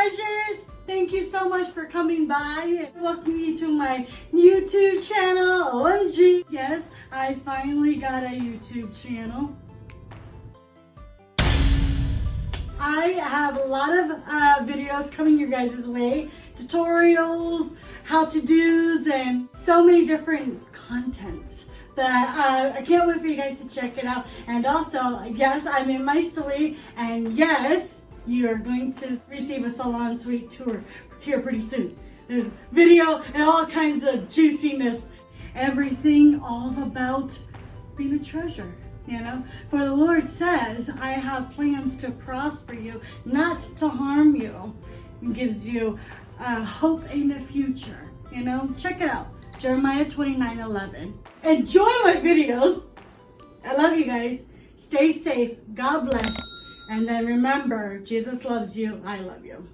treasures, thank you so much for coming by. Welcome you to my YouTube channel. OMG. Yes, I finally got a YouTube channel. I have a lot of videos coming your guys' way. Tutorials, how-to-dos, and so many different contents that I can't wait for you guys to check it out. And also, yes, I'm in my suite, and yes, you are going to receive a salon suite tour here pretty soon. Video and all kinds of juiciness. Everything all about being a treasure, you know? For the Lord says, I have plans to prosper you, not to harm you. It gives you hope in the future, you know? Check it out. Jeremiah 29:11. Enjoy my videos. I love you guys. Stay safe. God bless. And then remember, Jesus loves you. I love you.